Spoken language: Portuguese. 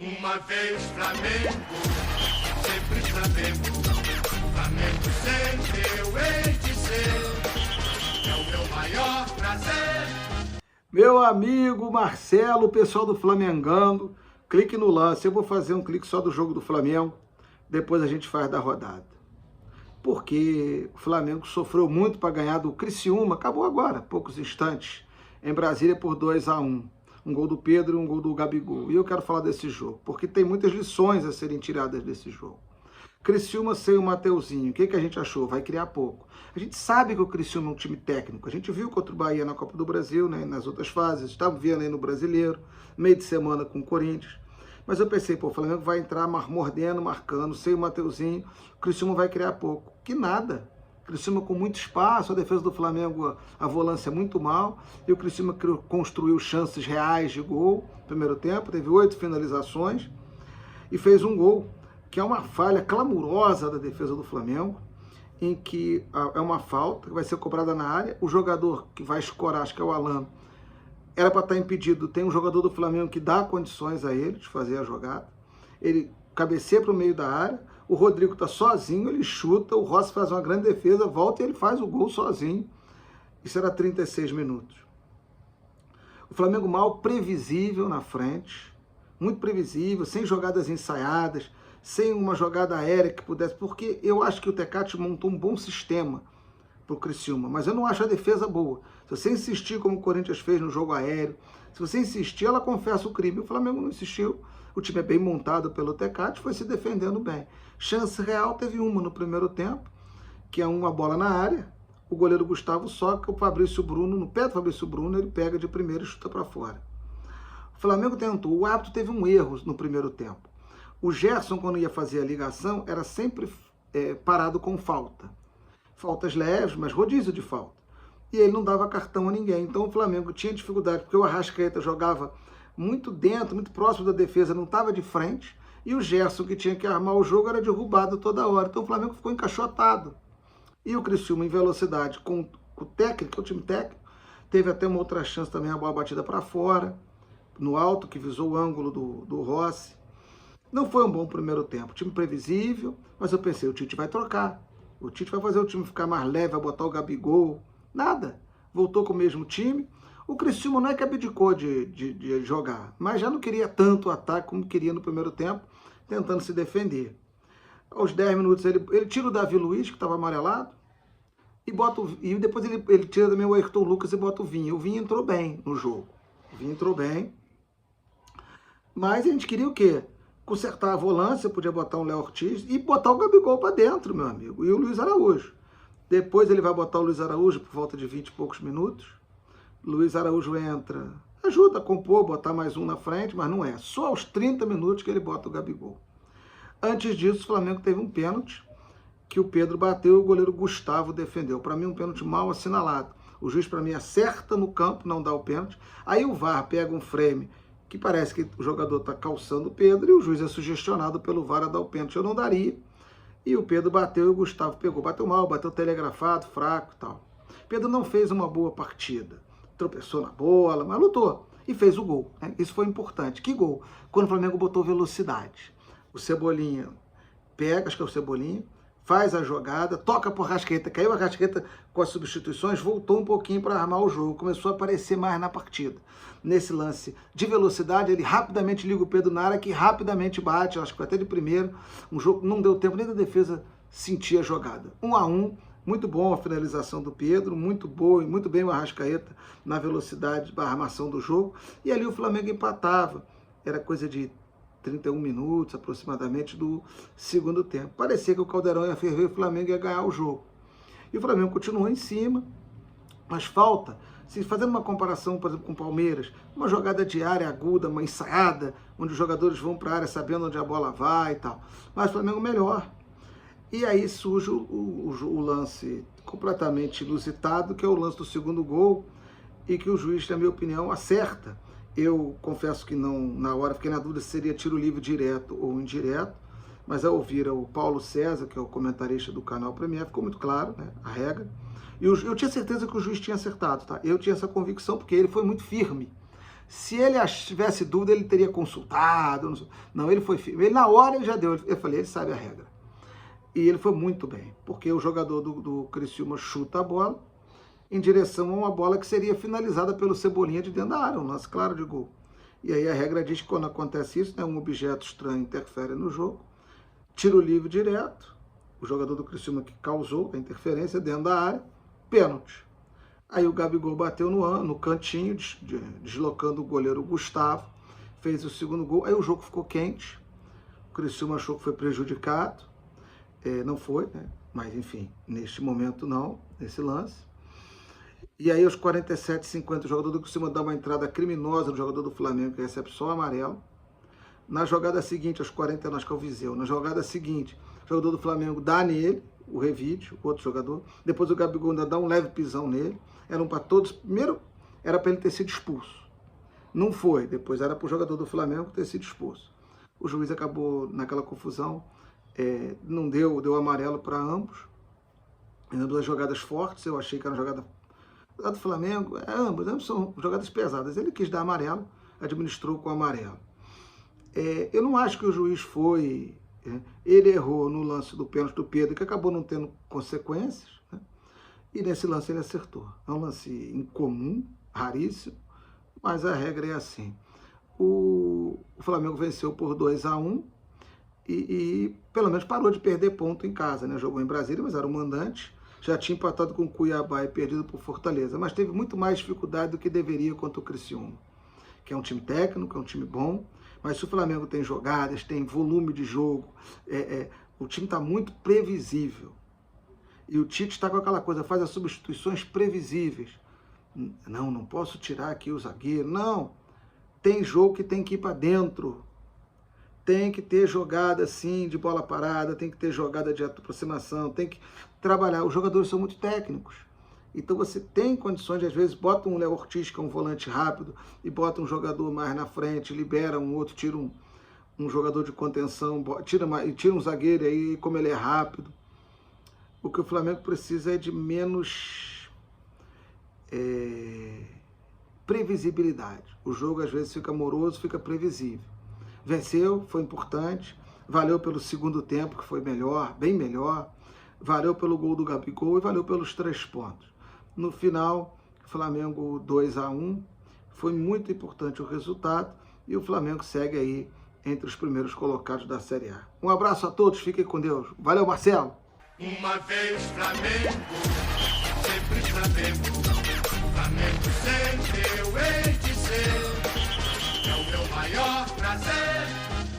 Uma vez Flamengo, sempre Flamengo. Flamengo sempre eu hei de ser. É o meu maior prazer. Meu amigo Marcelo, pessoal do Flamengando, clique no lance. Eu vou fazer um clique só do jogo do Flamengo, depois a gente faz da rodada. Porque o Flamengo sofreu muito para ganhar do Criciúma, acabou agora, poucos instantes, em Brasília por 2-1. Um gol do Pedro e um gol do Gabigol. E eu quero falar desse jogo, porque tem muitas lições a serem tiradas desse jogo. Criciúma sem o Mateuzinho, o que a gente achou? Vai criar pouco. A gente sabe que o Criciúma é um time técnico, a gente viu contra o Bahia na Copa do Brasil, né, nas outras fases, estava vendo aí no Brasileiro, meio de semana com o Corinthians. Mas eu pensei, pô, o Flamengo vai entrar mordendo, marcando, sem o Mateuzinho, o Criciúma vai criar pouco. Que nada. O Criciúma com muito espaço, a defesa do Flamengo, a volância é muito mal, e o Criciúma construiu chances reais de gol no primeiro tempo, teve 8 finalizações e fez um gol, que é uma falha clamorosa da defesa do Flamengo, em que é uma falta que vai ser cobrada na área, o jogador que vai escorar, acho que é o Alan, era para estar impedido, tem um jogador do Flamengo que dá condições a ele de fazer a jogada, ele cabeceia para o meio da área, o Rodrigo está sozinho, ele chuta, o Rossi faz uma grande defesa, volta e ele faz o gol sozinho. Isso era 36 minutos. O Flamengo mal previsível na frente, muito previsível, sem jogadas ensaiadas, sem uma jogada aérea que pudesse, porque eu acho que o Tecate montou um bom sistema para o Criciúma, mas eu não acho a defesa boa. Se você insistir como o Corinthians fez no jogo aéreo, se você insistir, ela confessa o crime. O Flamengo não insistiu, o time é bem montado pelo Tecate, foi se defendendo bem. Chance real teve uma no primeiro tempo, que é uma bola na área, o goleiro Gustavo soca, o Fabrício Bruno, no pé do Fabrício Bruno, ele pega de primeiro e chuta para fora. O Flamengo tentou, o árbitro teve um erro no primeiro tempo. O Gerson, quando ia fazer a ligação, era sempre parado com falta. Faltas leves, mas rodízio de falta. E ele não dava cartão a ninguém. Então o Flamengo tinha dificuldade, porque o Arrascaeta jogava muito dentro, muito próximo da defesa, não estava de frente. E o Gerson, que tinha que armar o jogo, era derrubado toda hora. Então o Flamengo ficou encaixotado. E o Criciúma, em velocidade, com o técnico, o time técnico, teve até uma outra chance também, a bola batida para fora, no alto, que visou o ângulo do Rossi. Não foi um bom primeiro tempo. Time previsível, mas eu pensei, o Tite vai trocar. O Tite vai fazer o time ficar mais leve, vai botar o Gabigol. Nada. Voltou com o mesmo time. O Criciúma não é que abdicou de jogar, mas já não queria tanto ataque como queria no primeiro tempo, tentando se defender. Aos 10 minutos ele tira o Davi Luiz, que estava amarelado, e depois ele tira também o Ayrton Lucas e bota o Vinha. O Vinha entrou bem no jogo. O Vinha entrou bem. Mas a gente queria o quê? Consertar a volância, podia botar um Léo Ortiz e botar o Gabigol para dentro, meu amigo, e o Luiz Araújo. Depois ele vai botar o Luiz Araújo por volta de 20 e poucos minutos. Luiz Araújo entra, ajuda a compor, botar mais um na frente, mas não é. Só aos 30 minutos que ele bota o Gabigol. Antes disso, o Flamengo teve um pênalti que o Pedro bateu e o goleiro Gustavo defendeu. Para mim, um pênalti mal assinalado. O juiz, para mim, acerta no campo, não dá o pênalti. Aí o VAR pega um frame que parece que o jogador está calçando o Pedro e o juiz é sugestionado pelo VAR a dar o pênalti. Eu não daria. E o Pedro bateu e o Gustavo pegou. Bateu mal, bateu telegrafado, fraco e tal. Pedro não fez uma boa partida. Tropeçou na bola, mas lutou. E fez o gol. Né? Isso foi importante. Que gol? Quando o Flamengo botou velocidade. O Cebolinha pega, acho que é o Cebolinha, faz a jogada, toca pro Arrascaeta, caiu a Arrascaeta com as substituições, voltou um pouquinho para armar o jogo, começou a aparecer mais na partida. Nesse lance de velocidade, ele rapidamente liga o Pedro na área, que rapidamente bate, acho que foi até de primeiro, um jogo não deu tempo nem da defesa sentir a jogada. 1-1, muito bom a finalização do Pedro, muito boa e muito bem o Arrascaeta na velocidade da armação do jogo, e ali o Flamengo empatava, era coisa de 31 minutos aproximadamente do segundo tempo. Parecia que o Caldeirão ia ferver e o Flamengo ia ganhar o jogo. E o Flamengo continuou em cima, mas falta, se fazendo uma comparação, por exemplo, com o Palmeiras, uma jogada de área aguda, uma ensaiada, onde os jogadores vão para a área sabendo onde a bola vai e tal. Mas o Flamengo melhor. E aí surge o lance completamente inusitado, que é o lance do segundo gol, e que o juiz, na minha opinião, acerta. Eu confesso que não, na hora fiquei na dúvida se seria tiro livre direto ou indireto, mas ao ouvir o Paulo César, que é o comentarista do canal Premier, ficou muito claro, né, a regra. E eu tinha certeza que o juiz tinha acertado, tá? Eu tinha essa convicção porque ele foi muito firme. Se ele tivesse dúvida, ele teria consultado. Não, ele foi firme. Ele, na hora, ele já deu. Eu falei, ele sabe a regra. E ele foi muito bem, porque o jogador do Criciúma chuta a bola em direção a uma bola que seria finalizada pelo Cebolinha de dentro da área, um lance claro de gol. E aí a regra diz que quando acontece isso, né, um objeto estranho interfere no jogo, tiro livre direto, o jogador do Criciúma que causou a interferência dentro da área, pênalti. Aí o Gabigol bateu no cantinho, deslocando o goleiro Gustavo, fez o segundo gol, aí o jogo ficou quente, o Criciúma achou que foi prejudicado, não foi, né? Mas enfim, neste momento não, nesse lance. E aí aos 47, 50, o jogador do Criciúma dá uma entrada criminosa no jogador do Flamengo, que recebe só o amarelo. Na jogada seguinte, aos 49, acho que é o Viseu, na jogada seguinte, o jogador do Flamengo dá nele, o Revide, o outro jogador, depois o Gabigol ainda dá um leve pisão nele, eram para todos, primeiro era para ele ter sido expulso, não foi, depois era para o jogador do Flamengo ter sido expulso. O juiz acabou naquela confusão, não deu amarelo para ambos, ainda duas jogadas fortes, eu achei que era uma jogada do Flamengo, ambos são jogadas pesadas, ele quis dar amarelo, administrou com amarelo. Eu não acho que o juiz foi... ele errou no lance do pênalti do Pedro, que acabou não tendo consequências, né? E nesse lance ele acertou. É um lance incomum, raríssimo, mas a regra é assim. O Flamengo venceu por 2-1 e pelo menos parou de perder ponto em casa, né? Jogou em Brasília, mas era o mandante. Já tinha empatado com o Cuiabá e perdido por Fortaleza, mas teve muito mais dificuldade do que deveria contra o Criciúma, que é um time técnico, é um time bom, mas se o Flamengo tem jogadas, tem volume de jogo, o time está muito previsível. E o Tite está com aquela coisa, faz as substituições previsíveis. Não posso tirar aqui o zagueiro. Não, tem jogo que tem que ir para dentro. Tem que ter jogada assim, de bola parada, tem que ter jogada de aproximação, tem que trabalhar. Os jogadores são muito técnicos. Então você tem condições de, às vezes, bota um Léo Ortiz, que é um volante rápido, e bota um jogador mais na frente, libera um outro, tira um jogador de contenção, tira um zagueiro aí, como ele é rápido. O que o Flamengo precisa é de menos previsibilidade. O jogo, às vezes, fica moroso, fica previsível. Venceu, foi importante, valeu pelo segundo tempo, que foi melhor, bem melhor, valeu pelo gol do Gabigol e valeu pelos 3 pontos. No final, Flamengo 2-1, foi muito importante o resultado e o Flamengo segue aí entre os primeiros colocados da Série A. Um abraço a todos, fiquem com Deus. Valeu, Marcelo! Uma vez Flamengo, sempre Flamengo, Flamengo sempre eu hei de ser, é o meu maior prazer.